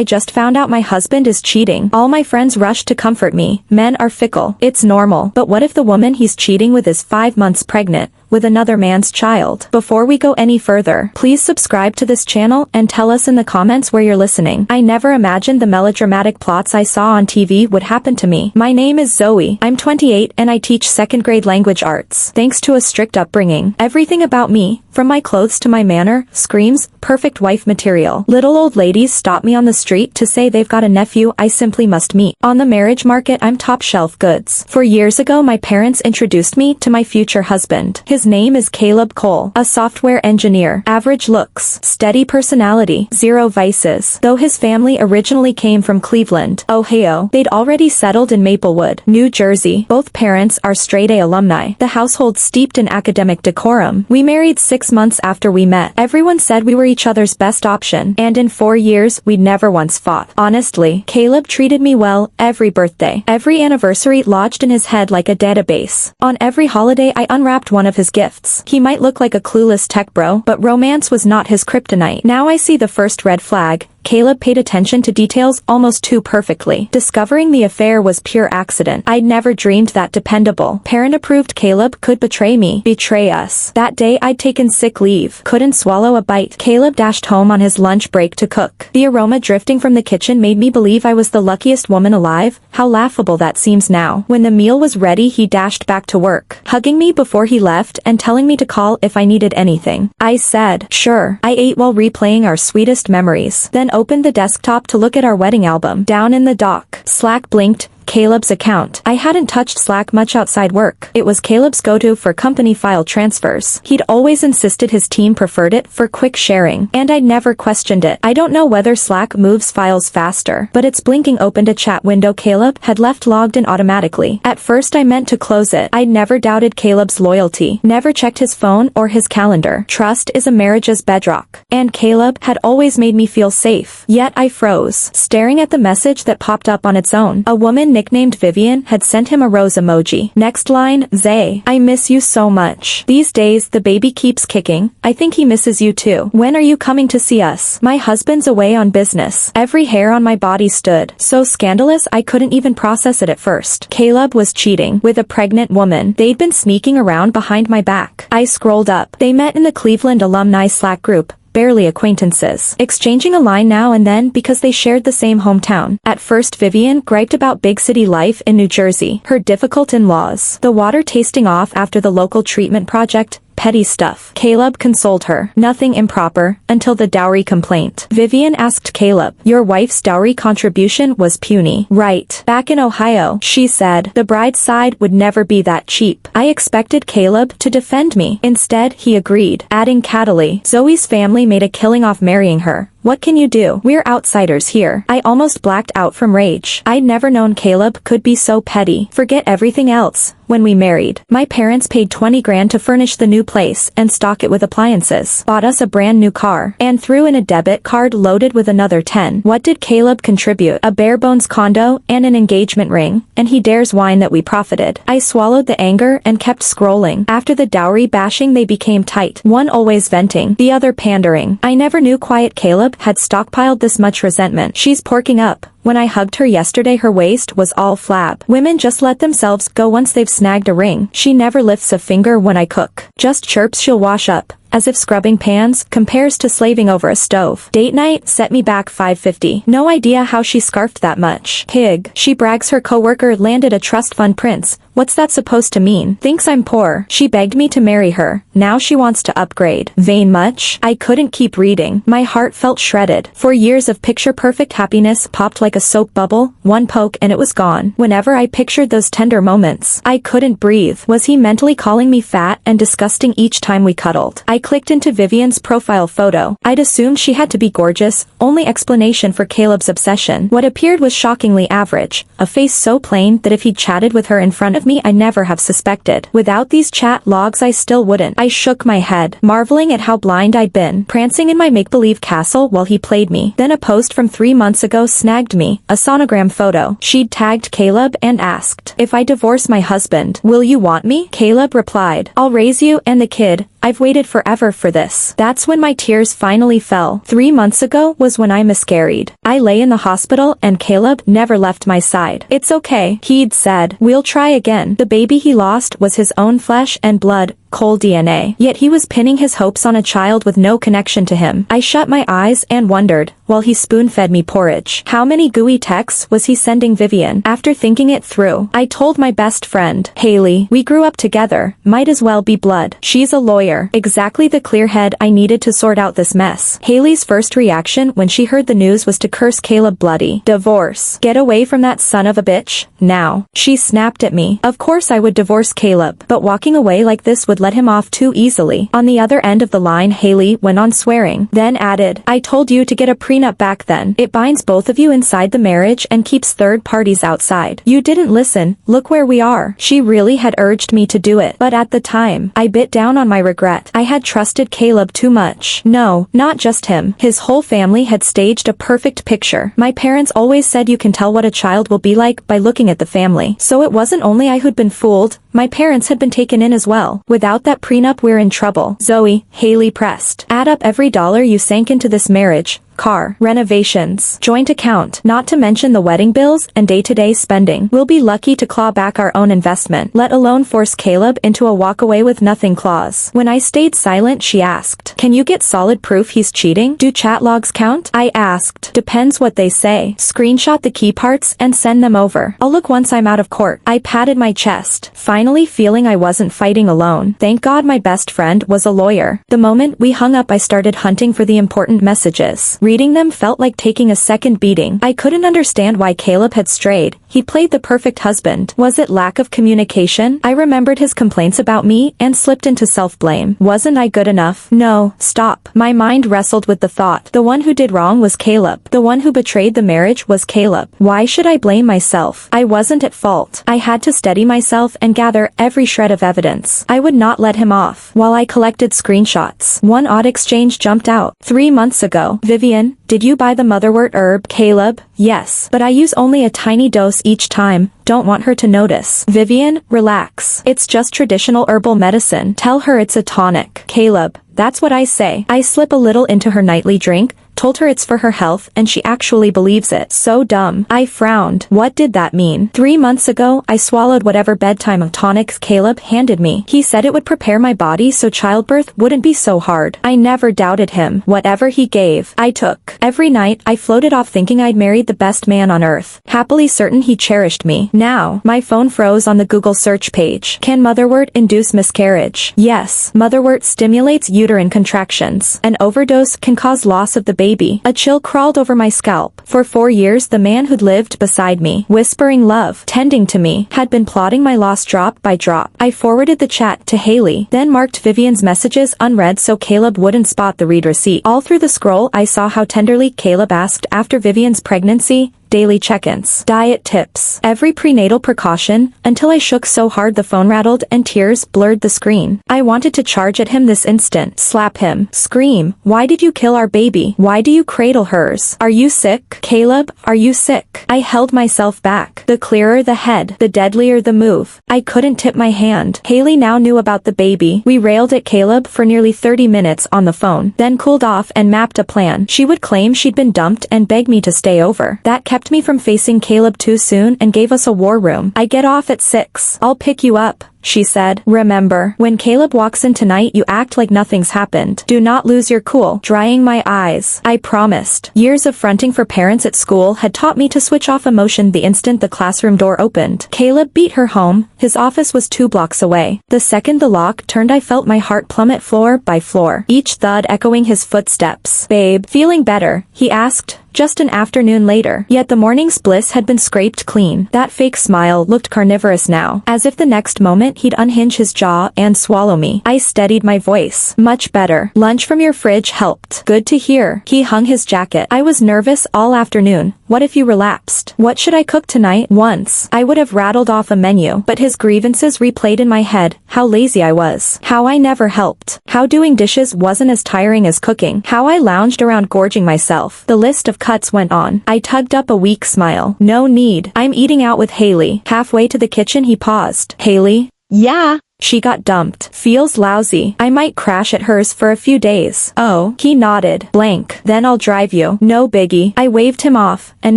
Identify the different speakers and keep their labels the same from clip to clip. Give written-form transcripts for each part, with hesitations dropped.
Speaker 1: I just found out my husband is cheating. All my friends rush to comfort me. Men are fickle. It's normal. But what if the woman he's cheating with is 5 months pregnant with another man's child? Before we go any further, please subscribe to this channel and tell us in the comments where you're listening. I never imagined the melodramatic plots I saw on TV would happen to me. My name is Zoe. I'm 28 and I teach 2nd grade language arts. Thanks to a strict upbringing, everything about me, from my clothes to my manner, screams perfect wife material. Little old ladies stop me on the street to say they've got a nephew I simply must meet. On the marriage market, I'm top shelf goods. 4 years ago, my parents introduced me to my future husband. His name is Caleb Cole, a software engineer. Average looks, steady personality, 0 vices. Though his family originally came from Cleveland, Ohio, they'd already settled in Maplewood, New Jersey. Both parents are straight-A alumni. The household steeped in academic decorum. We married 6 months after we met. Everyone said we were each other's best option, and in 4 years, we'd never once fought. Honestly, Caleb treated me well every birthday. Every anniversary lodged in his head like a database. On every holiday, I unwrapped one of his gifts. He might look like a clueless tech bro, but romance was not his kryptonite. Now I see the first red flag. Caleb paid attention to details almost too perfectly. Discovering the affair was pure accident. I'd never dreamed that dependable, parent-approved Caleb could betray us. That day I'd taken sick leave. Couldn't swallow a bite. Caleb dashed home on his lunch break to cook. The aroma drifting from the kitchen made me believe I was the luckiest woman alive. How laughable that seems now. When the meal was ready, he dashed back to work, hugging me before he left and telling me to call if I needed anything. I said, sure. I ate while replaying our sweetest memories. Then opened the desktop to look at our wedding album. Down in the dock, Slack blinked. Caleb's account. I hadn't touched Slack much outside work. It was Caleb's go-to for company file transfers. He'd always insisted his team preferred it for quick sharing, and I'd never questioned it. I don't know whether Slack moves files faster, but its blinking opened a chat window Caleb had left logged in automatically. At first I meant to close it. I'd never doubted Caleb's loyalty, never checked his phone or his calendar. Trust is a marriage's bedrock, and Caleb had always made me feel safe. Yet I froze, staring at the message that popped up on its own. A woman nicknamed Vivian had sent him a rose emoji. Next line, Zay, I miss you so much. These days the baby keeps kicking. I think he misses you too. When are you coming to see us? My husband's away on business. Every hair on my body stood. So scandalous I couldn't even process it at first. Caleb was cheating with a pregnant woman. They'd been sneaking around behind my back. I scrolled up. They met in the Cleveland alumni Slack group. Barely acquaintances, exchanging a line now and then because they shared the same hometown. At first Vivian griped about big city life in New Jersey, her difficult in-laws, the water tasting off after the local treatment project, petty stuff. Caleb consoled her. Nothing improper, until the dowry complaint. Vivian asked Caleb, your wife's dowry contribution was puny, right? Back in Ohio, she said, the bride's side would never be that cheap. I expected Caleb to defend me. Instead, he agreed, adding cattily, Zoe's family made a killing off marrying her. What can you do? We're outsiders here. I almost blacked out from rage. I'd never known Caleb could be so petty. Forget everything else. When we married, my parents paid 20 grand to furnish the new place and stock it with appliances, bought us a brand new car, and threw in a debit card loaded with another 10. What did Caleb contribute? A bare-bones condo and an engagement ring, and he dares whine that we profited. I swallowed the anger and kept scrolling. After the dowry bashing they became tight, one always venting, the other pandering. I never knew quiet Caleb had stockpiled this much resentment. She's porking up. When I hugged her yesterday her waist was all flab. Women just let themselves go once they've snagged a ring. She never lifts a finger when I cook. Just chirps she'll wash up, as if scrubbing pans compares to slaving over a stove. Date night set me back $550. No idea how she scarfed that much. Pig. She brags her coworker landed a trust fund prince. What's that supposed to mean? Thinks I'm poor. She begged me to marry her. Now she wants to upgrade. Vain much? I couldn't keep reading. My heart felt shredded. 4 years of picture-perfect happiness popped like a soap bubble. One poke and it was gone. Whenever I pictured those tender moments, I couldn't breathe. Was he mentally calling me fat and disgusting each time we cuddled? I clicked into Vivian's profile photo. I'd assumed she had to be gorgeous. Only explanation for Caleb's obsession. What appeared was shockingly average. A face so plain that if he'd chatted with her in front of me I'd never have suspected. Without these chat logs I still wouldn't. I shook my head, marveling at how blind I'd been, prancing in my make-believe castle while he played me. Then a post from 3 months ago snagged me, a sonogram photo. She'd tagged Caleb and asked, if I divorce my husband, will you want me? Caleb replied, I'll raise you and the kid. I've waited forever for this. That's when my tears finally fell. 3 months ago was when I miscarried. I lay in the hospital and Caleb never left my side. It's okay, he'd said. We'll try again. The baby he lost was his own flesh and blood, cold DNA. Yet he was pinning his hopes on a child with no connection to him. I shut my eyes and wondered, while he spoon-fed me porridge. How many gooey texts was he sending Vivian? After thinking it through, I told my best friend, Haley, we grew up together, might as well be blood. She's a lawyer. Exactly the clear head I needed to sort out this mess. Haley's first reaction when she heard the news was to curse Caleb bloody. Divorce. Get away from that son of a bitch, now. She snapped at me. Of course I would divorce Caleb, but walking away like this would let him off too easily. On the other end of the line, Haley went on swearing, then added, I told you to get a prenup back then. It binds both of you inside the marriage and keeps third parties outside. You didn't listen, look where we are. She really had urged me to do it, but at the time, I bit down on my regret. I had trusted Caleb too much. No, not just him. His whole family had staged a perfect picture. My parents always said you can tell what a child will be like by looking at the family. So it wasn't only I who'd been fooled, my parents had been taken in as well. Without that prenup we're in trouble. Zoe, Haley pressed. Add up every dollar you sank into this marriage. Car, renovations, joint account, not to mention the wedding bills and day-to-day spending. We'll be lucky to claw back our own investment, let alone force Caleb into a walk-away-with-nothing clause. When I stayed silent, she asked, can you get solid proof he's cheating? Do chat logs count? I asked. Depends what they say. Screenshot the key parts and send them over. I'll look once I'm out of court. I patted my chest, finally feeling I wasn't fighting alone. Thank God my best friend was a lawyer. The moment we hung up I started hunting for the important messages. Reading them felt like taking a second beating. I couldn't understand why Caleb had strayed. He played the perfect husband. Was it lack of communication? I remembered his complaints about me and slipped into self-blame. Wasn't I good enough? No, stop. My mind wrestled with the thought. The one who did wrong was Caleb. The one who betrayed the marriage was Caleb. Why should I blame myself? I wasn't at fault. I had to steady myself and gather every shred of evidence. I would not let him off. While I collected screenshots, one odd exchange jumped out. 3 months ago, Vivian, did you buy the motherwort herb? Caleb, yes, but I use only a tiny dose each time. Don't want her to notice. Vivian, relax. It's just traditional herbal medicine. Tell her it's a tonic. Caleb, that's what I say. I slip a little into her nightly drink, told her it's for her health, and she actually believes it. So dumb. I frowned. What did that mean? 3 months ago, I swallowed whatever bedtime tonics Caleb handed me. He said it would prepare my body so childbirth wouldn't be so hard. I never doubted him. Whatever he gave, I took. Every night, I floated off thinking I'd married the best man on earth, happily certain he cherished me. Now, my phone froze on the Google search page. Can motherwort induce miscarriage? Yes. Motherwort stimulates uterine contractions. An overdose can cause loss of the baby. A chill crawled over my scalp. For 4 years the man who'd lived beside me, whispering love, tending to me, had been plotting my loss drop by drop. I forwarded the chat to Haley, then marked Vivian's messages unread so Caleb wouldn't spot the read receipt. All through the scroll I saw how tenderly Caleb asked after Vivian's pregnancy, daily check-ins, diet tips, every prenatal precaution, until I shook so hard the phone rattled and tears blurred the screen. I wanted to charge at him this instant, slap him, scream, why did you kill our baby? Why do you cradle hers? Are you sick? Caleb, are you sick? I held myself back. The clearer the head, the deadlier the move. I couldn't tip my hand. Haley now knew about the baby. We railed at Caleb for nearly 30 minutes on the phone, then cooled off and mapped a plan. She would claim she'd been dumped and beg me to stay over. That kept me from facing Caleb too soon and gave us a war room. I get off at 6. I'll pick you up, she said. Remember, when Caleb walks in tonight you act like nothing's happened. Do not lose your cool. Drying my eyes. I promised. Years of fronting for parents at school had taught me to switch off emotion the instant the classroom door opened. Caleb beat her home. His office was 2 blocks away. The second the lock turned I felt my heart plummet floor by floor, each thud echoing his footsteps. Babe, feeling better? He asked. Just an afternoon later. Yet the morning's bliss had been scraped clean. That fake smile looked carnivorous now, as if the next moment he'd unhinge his jaw and swallow me. I steadied my voice. Much better. Lunch from your fridge helped. Good to hear. He hung his jacket. I was nervous all afternoon. What if you relapsed? What should I cook tonight? Once, I would have rattled off a menu, but his grievances replayed in my head. How lazy I was. How I never helped. How doing dishes wasn't as tiring as cooking. How I lounged around gorging myself. The list of cuts went on. I tugged up a weak smile. No need. I'm eating out with Haley. Halfway to the kitchen he paused. Haley?
Speaker 2: Yeah,
Speaker 1: She got dumped. Feels lousy. I might crash at hers for a few days. Oh, he nodded. Blank. Then I'll drive you. No biggie. I waved him off, and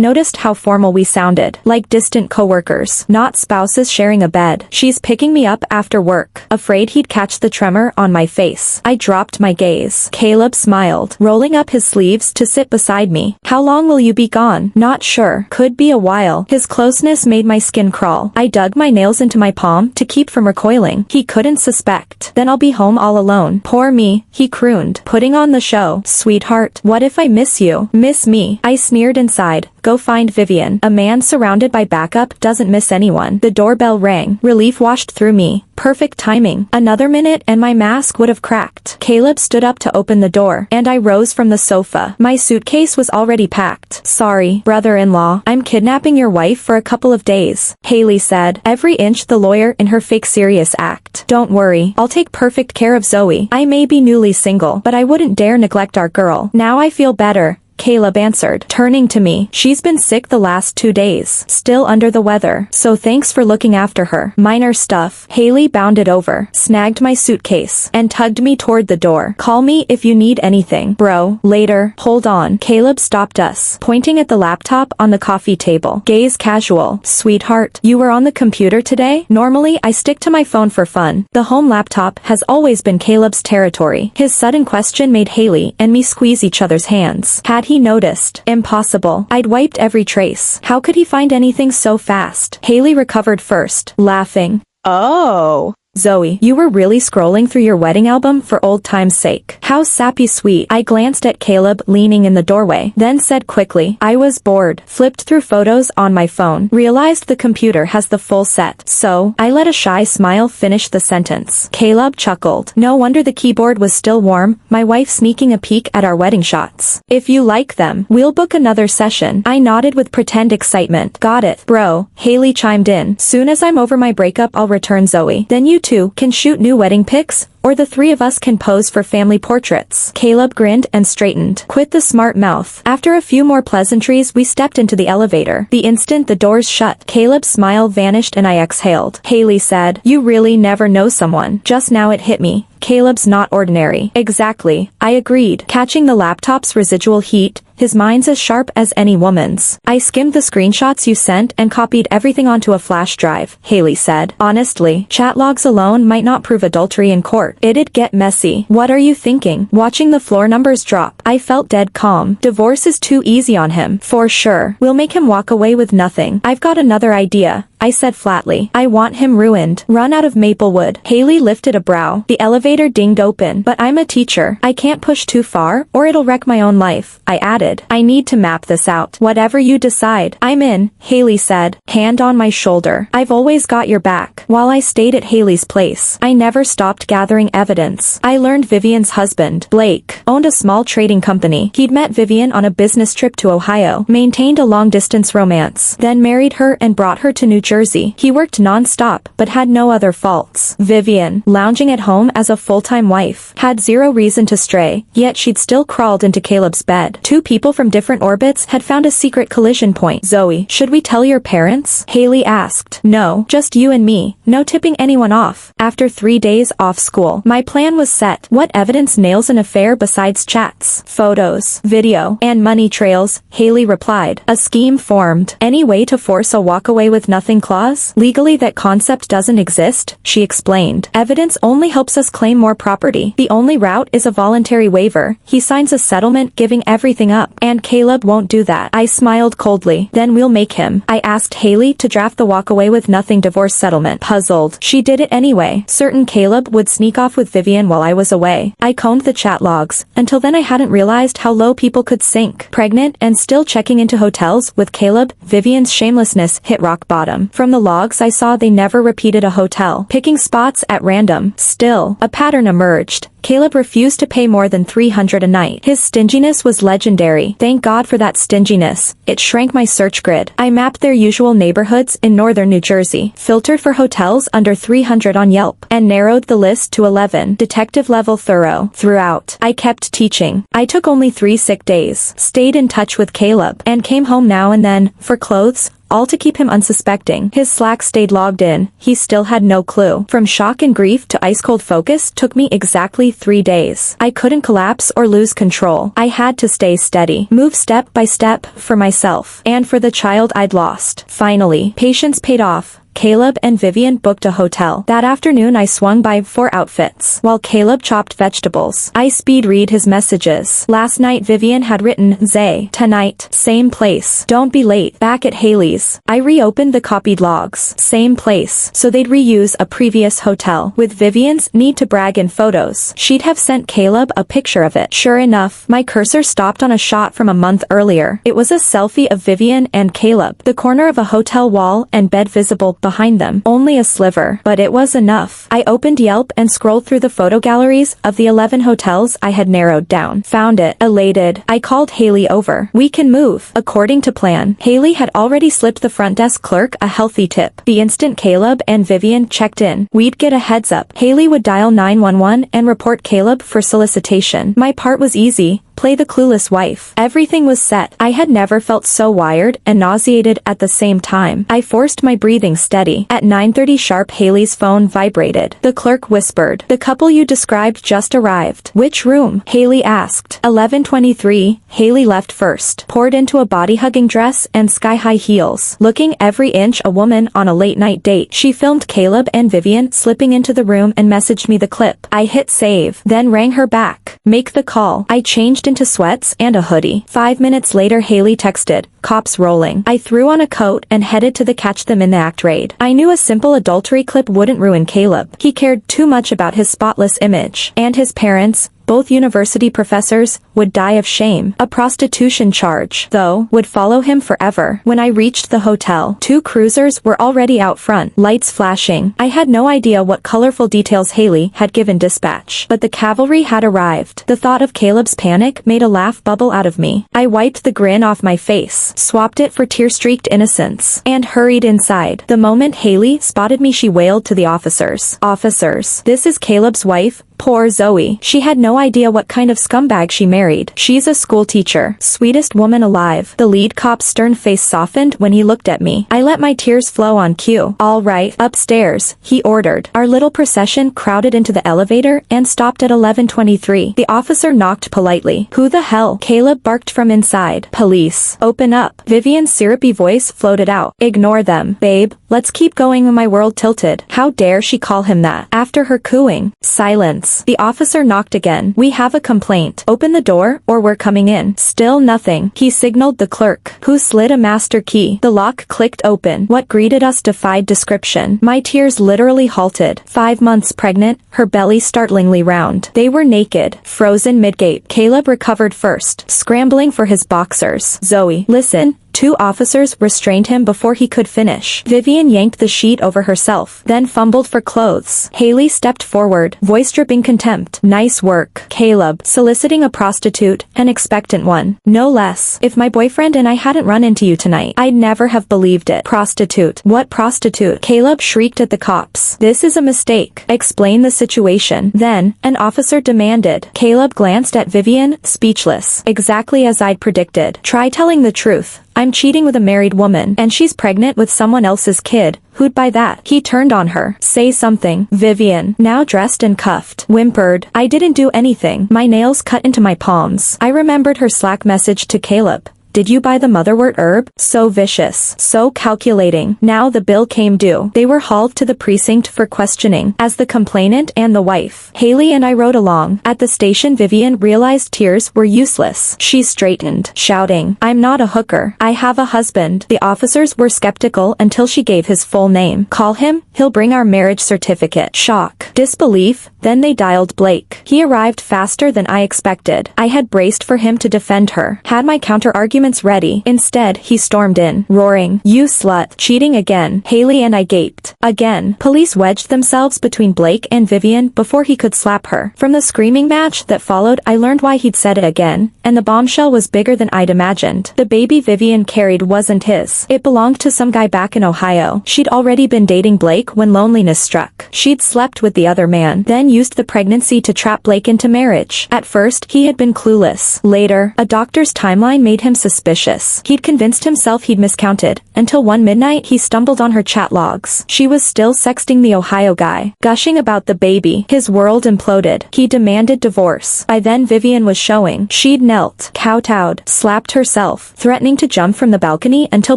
Speaker 1: noticed how formal we sounded. Like distant coworkers, not spouses sharing a bed. She's picking me up after work. Afraid he'd catch the tremor on my face. I dropped my gaze. Caleb smiled, rolling up his sleeves to sit beside me. How long will you be gone? Not sure. Could be a while. His closeness made my skin crawl. I dug my nails into my palm to keep from recoiling. He couldn't suspect. Then I'll be home all alone. Poor me, he crooned, putting on the show. Sweetheart, what if I miss you? Miss me? I sneered inside. Go find Vivian. A man surrounded by backup doesn't miss anyone. The doorbell rang. Relief washed through me. Perfect timing. Another minute and my mask would have cracked. Caleb stood up to open the door, and I rose from the sofa. My suitcase was already packed. Sorry, brother-in-law. I'm kidnapping your wife for a couple of days, Haley said, every inch the lawyer in her fake serious act. Don't worry. I'll take perfect care of Zoe. I may be newly single, but I wouldn't dare neglect our girl. Now I feel better, Caleb answered, turning to me. She's been sick the last 2 days. Still under the weather. So thanks for looking after her. Minor stuff. Haley bounded over, snagged my suitcase, and tugged me toward the door. Call me if you need anything. Bro. Later. Hold on. Caleb stopped us, pointing at the laptop on the coffee table. Gaze casual. Sweetheart, you were on the computer today? Normally I stick to my phone for fun. The home laptop has always been Caleb's territory. His sudden question made Haley and me squeeze each other's hands. Had he noticed? Impossible. I'd wiped every trace. How could he find anything so fast? Haley recovered first, laughing. Oh. Zoe, you were really scrolling through your wedding album for old time's sake. How sappy sweet. I glanced at Caleb leaning in the doorway, then said quickly, I was bored, flipped through photos on my phone, realized the computer has the full set. So, I let a shy smile finish the sentence. Caleb chuckled. No wonder the keyboard was still warm, my wife sneaking a peek at our wedding shots. If you like them, we'll book another session. I nodded with pretend excitement. Got it, bro, Haley chimed in. Soon as I'm over my breakup I'll return Zoe. Then you two can shoot new wedding pics, or the three of us can pose for family portraits. Caleb grinned and straightened. Quit the smart mouth. After a few more pleasantries we stepped into the elevator. The instant the doors shut, Caleb's smile vanished and I exhaled. Haley said, you really never know someone. Just now it hit me. Caleb's not ordinary. Exactly. I agreed, catching the laptop's residual heat. His mind's as sharp as any woman's. I skimmed the screenshots you sent and copied everything onto a flash drive, Haley said. Honestly, chat logs alone might not prove adultery in court. It'd get messy. What are you thinking? Watching the floor numbers drop, I felt dead calm. Divorce is too easy on him. For sure. We'll make him walk away with nothing. I've got another idea, I said flatly. I want him ruined. Run out of Maplewood. Haley lifted a brow. The elevator dinged open. But I'm a teacher. I can't push too far, or it'll wreck my own life, I added. I need to map this out. Whatever you decide. I'm in, Haley said, hand on my shoulder. I've always got your back. While I stayed at Haley's place, I never stopped gathering evidence. I learned Vivian's husband, Blake, owned a small trading company. He'd met Vivian on a business trip to Ohio, maintained a long-distance romance, then married her and brought her to New Jersey. He worked non-stop, but had no other faults. Vivian, lounging at home as a full-time wife, had zero reason to stray, yet she'd still crawled into Caleb's bed. Two people from different orbits had found a secret collision point. Zoe, should we tell your parents? Haley asked. No, just you and me. No tipping anyone off. After 3 days off school, my plan was set. What evidence nails an affair besides chats, photos, video, and money trails? Haley replied. A scheme formed. Any way to force a walk away with nothing clause? Legally that concept doesn't exist, she explained. Evidence only helps us claim more property. The only route is a voluntary waiver. He signs a settlement giving everything up. And Caleb won't do that. I smiled coldly. Then we'll make him. I asked Haley to draft the walk away with nothing divorce settlement. Puzzled. She did it anyway. Certain Caleb would sneak off with Vivian while I was away. I combed the chat logs. Until then I hadn't realized how low people could sink. Pregnant and still checking into hotels with Caleb, Vivian's shamelessness hit rock bottom. From the logs I saw they never repeated a hotel, picking spots at random. Still, a pattern emerged. Caleb refused to pay more than $300 a night. His stinginess was legendary. Thank God for that stinginess. It shrank my search grid. I mapped their usual neighborhoods in northern New Jersey, filtered for hotels under $300 on Yelp, and narrowed the list to 11. Detective level thorough. Throughout, I kept teaching. I took only 3 sick days, stayed in touch with Caleb, and came home now and then, for clothes, all to keep him unsuspecting. His Slack stayed logged in, he still had no clue. From shock and grief to ice-cold focus took me exactly 3 days. I couldn't collapse or lose control. I had to stay steady, move step by step, for myself, and for the child I'd lost. Finally, patience paid off. Caleb and Vivian booked a hotel. That afternoon I swung by 4 outfits. While Caleb chopped vegetables, I speed read his messages. Last night Vivian had written, Zay, tonight, same place. Don't be late, back at Haley's. I reopened the copied logs. Same place. So they'd reuse a previous hotel. With Vivian's need to brag in photos, she'd have sent Caleb a picture of it. Sure enough, my cursor stopped on a shot from a month earlier. It was a selfie of Vivian and Caleb. The corner of a hotel wall and bed visible behind them. Only a sliver, but it was enough. I opened Yelp and scrolled through the photo galleries of the 11 hotels I had narrowed down. Found it. Elated, I called Haley over. We can move. According to plan, Haley had already slipped the front desk clerk a healthy tip. The instant Caleb and Vivian checked in, we'd get a heads up. Haley would dial 911 and report Caleb for solicitation. My part was easy. Play the clueless wife. Everything was set. I had never felt so wired and nauseated at the same time. I forced my breathing steady. At 9:30 sharp Haley's phone vibrated. The clerk whispered, "The couple you described just arrived." "Which room?" Haley asked. 1123. Haley left first. Poured into a body-hugging dress and sky-high heels. Looking every inch a woman on a late-night date. She filmed Caleb and Vivian slipping into the room and messaged me the clip. I hit save, then rang her back. Make the call. I changed into sweats and a hoodie. 5 minutes later Haley texted, "Cops rolling." I threw on a coat and headed to the catch them in the act raid. I knew a simple adultery clip wouldn't ruin Caleb. He cared too much about his spotless image. And his parents, both university professors, would die of shame. A prostitution charge, though, would follow him forever. When I reached the hotel, 2 cruisers were already out front, lights flashing. I had no idea what colorful details Haley had given dispatch, but the cavalry had arrived. The thought of Caleb's panic made a laugh bubble out of me. I wiped the grin off my face, swapped it for tear-streaked innocence, and hurried inside. The moment Haley spotted me she wailed to the officers. "Officers, this is Caleb's wife, poor Zoe. She had no idea what kind of scumbag she married. She's a school teacher. Sweetest woman alive." The lead cop's stern face softened when he looked at me. I let my tears flow on cue. "All right, upstairs," he ordered. Our little procession crowded into the elevator and stopped at 1123. The officer knocked politely. "Who the hell?" Caleb barked from inside. "Police. Open up." Vivian's syrupy voice floated out. "Ignore them. Babe, let's keep going." When my world tilted. How dare she call him that? After her cooing. Silence. The officer knocked again. "We have a complaint. Open the door, or we're coming in." Still nothing. He signaled the clerk, who slid a master key. The lock clicked open. What greeted us defied description. My tears literally halted. 5 months pregnant, her belly startlingly round. They were naked, frozen mid-gape. Caleb recovered first, scrambling for his boxers. "Zoe, listen." 2 officers restrained him before he could finish. Vivian yanked the sheet over herself, then fumbled for clothes. Haley stepped forward, voice dripping contempt. "Nice work, Caleb." Soliciting a prostitute, an expectant one. No less. If my boyfriend and I hadn't run into you tonight, I'd never have believed it. "Prostitute? What prostitute?" Caleb shrieked at the cops. "This is a mistake. Explain the situation." Then, an officer demanded. Caleb glanced at Vivian, speechless. Exactly as I'd predicted. "Try telling the truth. I'm cheating with a married woman, and she's pregnant with someone else's kid. Who'd buy that?" He turned on her. "Say something." Vivian, now dressed and cuffed, whimpered. "I didn't do anything." My nails cut into my palms. I remembered her Slack message to Caleb. "Did you buy the motherwort herb?" So vicious, so calculating. Now the bill came due. They were hauled to the precinct for questioning, as the complainant and the wife. Haley and I rode along. At the station Vivian realized tears were useless. She straightened, shouting, "I'm not a hooker. I have a husband." The officers were skeptical until she gave his full name. "Call him, he'll bring our marriage certificate." Shock. Disbelief. Then they dialed Blake. He arrived faster than I expected. I had braced for him to defend her, had my counter-argument ready. Instead, he stormed in, roaring, "You slut, cheating again." Haley and I gaped. Again. Police wedged themselves between Blake and Vivian before he could slap her. From the screaming match that followed I learned why he'd said it again, and the bombshell was bigger than I'd imagined. The baby Vivian carried wasn't his. It belonged to some guy back in Ohio. She'd already been dating Blake when loneliness struck. She'd slept with the other man, then used the pregnancy to trap Blake into marriage. At first, he had been clueless. Later, a doctor's timeline made him suspicious. He'd convinced himself he'd miscounted, until one midnight he stumbled on her chat logs. She was still sexting the Ohio guy, gushing about the baby. His world imploded. He demanded divorce. By then Vivian was showing. She'd knelt, kowtowed, slapped herself, threatening to jump from the balcony until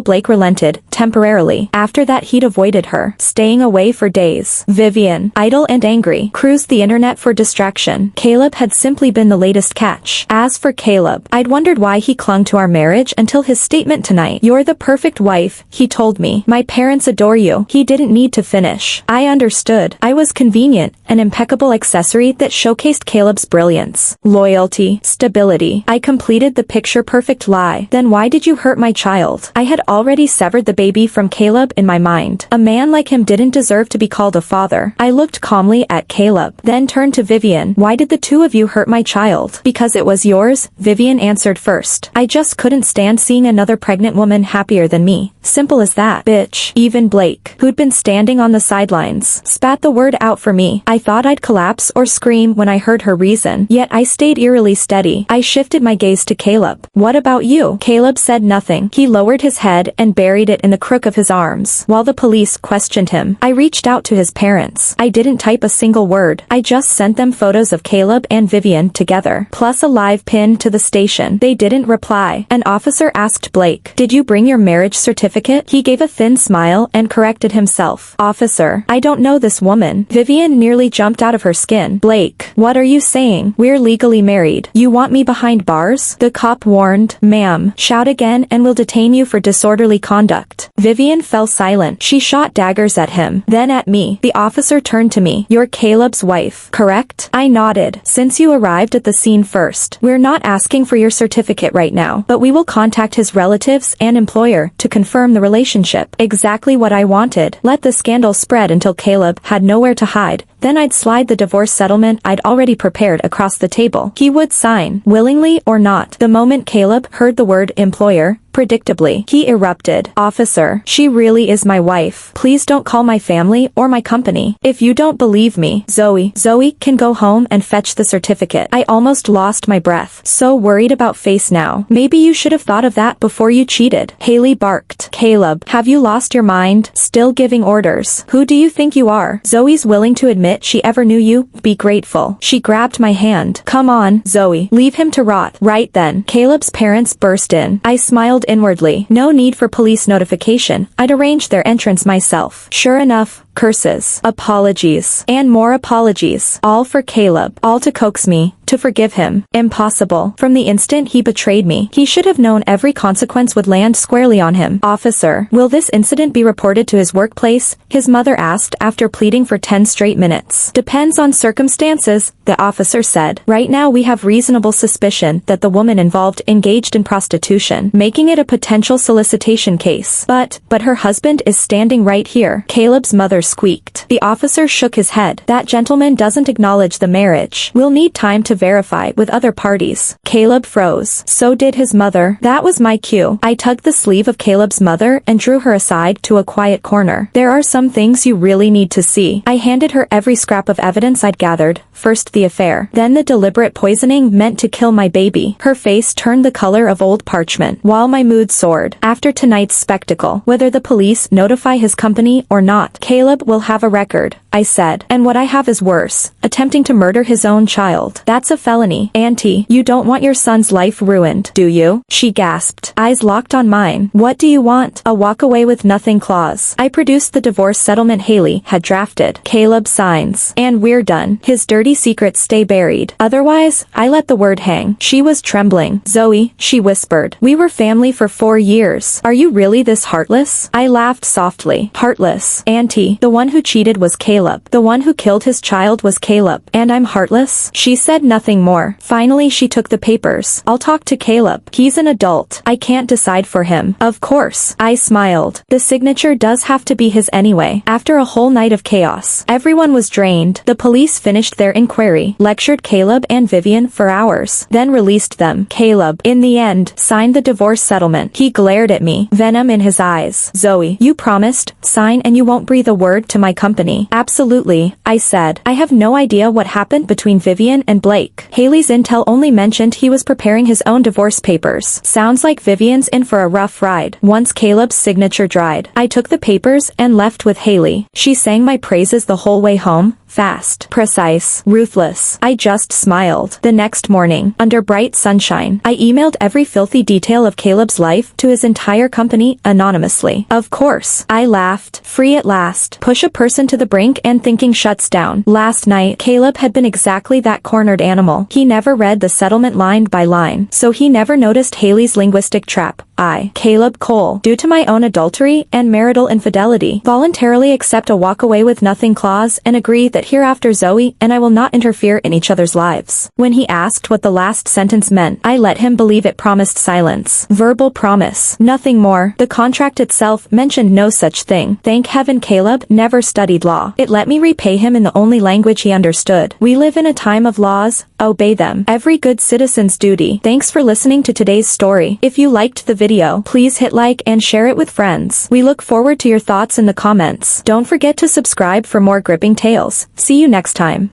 Speaker 1: Blake relented, temporarily. After that he'd avoided her, staying away for days. Vivian, idle and angry, cruised the internet for distraction. Caleb had simply been the latest catch. As for Caleb, I'd wondered why he clung to our marriage until his statement tonight. "You're the perfect wife," he told me. "My parents adore you." He didn't need to finish. I understood. I was convenient, an impeccable accessory that showcased Caleb's brilliance, loyalty, stability. I completed the picture-perfect lie. "Then why did you hurt my child?" I had already severed the baby from Caleb in my mind. A man like him didn't deserve to be called a father. I looked calmly at Caleb, then turned to Vivian. "Why did the two of you hurt my child?" "Because it was yours," Vivian answered first. "I just couldn't stand seeing another pregnant woman happier than me. Simple as that, bitch." Even Blake, who'd been standing on the sidelines, spat the word out for me. I thought I'd collapse or scream when I heard her reason, yet I stayed eerily steady. I shifted my gaze to Caleb. "What about you?" Caleb said nothing. He lowered his head and buried it in the crook of his arms. While the police questioned him, I reached out to his parents. I didn't type a single word. I just sent them photos of Caleb and Vivian together, plus a live pin to the station. They didn't reply. An officer asked Blake, "Did you bring your marriage certificate?" He gave a thin smile and corrected himself. "Officer, I don't know this woman." Vivian nearly jumped out of her skin. "Blake, what are you saying? We're legally married. You want me behind bars?" The cop warned. "Ma'am, shout again and we'll detain you for disorderly conduct." Vivian fell silent. She shot daggers at him, then at me. The officer turned to me. "You're Caleb's wife, correct?" I nodded. "Since you arrived at the scene first, we're not asking for your certificate right now, but we will contact his relatives and employer to confirm the relationship." Exactly what I wanted. Let the scandal spread until Caleb had nowhere to hide. Then I'd slide the divorce settlement I'd already prepared across the table. He would sign, willingly or not. The moment Caleb heard the word employer, predictably, he erupted. "Officer, she really is my wife. Please don't call my family or my company. If you don't believe me, Zoe can go home and fetch the certificate." I almost lost my breath. So worried about face now. "Maybe you should have thought of that before you cheated." Haley barked. "Caleb, have you lost your mind? Still giving orders? Who do you think you are? Zoe's willing to admit she ever knew you. Be grateful." She grabbed my hand. "Come on, Zoe. Leave him to rot." Right then, Caleb's parents burst in. I smiled inwardly. No need for police notification. I'd arranged their entrance myself. Sure enough, curses, apologies, and more apologies. All for Caleb. All to coax me to forgive him. Impossible. From the instant he betrayed me, he should have known every consequence would land squarely on him. "Officer, will this incident be reported to his workplace?" his mother asked after pleading for 10 straight minutes. "Depends on circumstances," the officer said. "Right now we have reasonable suspicion that the woman involved engaged in prostitution, making it a potential solicitation case. But her husband is standing right here." Caleb's mother squeaked. The officer shook his head. "That gentleman doesn't acknowledge the marriage. We'll need time to verify with other parties." Caleb froze. So did his mother. That was my cue. I tugged the sleeve of Caleb's mother and drew her aside to a quiet corner. "There are some things you really need to see." I handed her every scrap of evidence I'd gathered. First the affair, then the deliberate poisoning meant to kill my baby. Her face turned the color of old parchment, while my mood soared. After tonight's spectacle, whether the police notify his company or not, Caleb will have a record, I said. "And what I have is worse. Attempting to murder his own child. That's a felony. Auntie, you don't want your son's life ruined, do you?" She gasped, eyes locked on mine. "What do you want?" "A walk away with nothing clause." I produced the divorce settlement Haley had drafted. Caleb signs. "And we're done. His dirty secrets stay buried. Otherwise, I let the word hang." She was trembling. "Zoe," she whispered. "We were family for 4 years. Are you really this heartless?" I laughed softly. "Heartless? Auntie, the one who cheated was Caleb. The one who killed his child was Caleb. And I'm heartless?" She said nothing more. Finally she took the papers. "I'll talk to Caleb. He's an adult. I can't decide for him." "Of course." I smiled. "The signature does have to be his anyway." After a whole night of chaos, everyone was drained. The police finished their inquiry, lectured Caleb and Vivian for hours, then released them. Caleb, in the end, signed the divorce settlement. He glared at me, venom in his eyes. Zoe, you promised, sign and you won't breathe a word to my company. Absolutely, I said. I have no idea what happened between Vivian and Blake. Haley's intel only mentioned he was preparing his own divorce papers. Sounds like Vivian's in for a rough ride. Once Caleb's signature dried, I took the papers and left with Haley. She sang my praises the whole way home. Fast, precise, ruthless. I just smiled. The next morning, under bright sunshine, I emailed every filthy detail of Caleb's life to his entire company anonymously. Of course, I laughed. Free at last. Push a person to the brink and thinking shuts down. Last night, Caleb had been exactly that cornered animal. He never read the settlement line by line, so he never noticed Haley's linguistic trap. I, Caleb Cole, due to my own adultery and marital infidelity, voluntarily accept a walk-away with nothing clause and agree that hereafter Zoe and I will not interfere in each other's lives. When he asked what the last sentence meant, I let him believe it promised silence. Verbal promise. Nothing more. The contract itself mentioned no such thing. Thank heaven Caleb never studied law. It let me repay him in the only language he understood. We live in a time of laws. Obey them. Every good citizen's duty. Thanks for listening to today's story. If you liked the video, please hit like and share it with friends. We look forward to your thoughts in the comments. Don't forget to subscribe for more gripping tales. See you next time.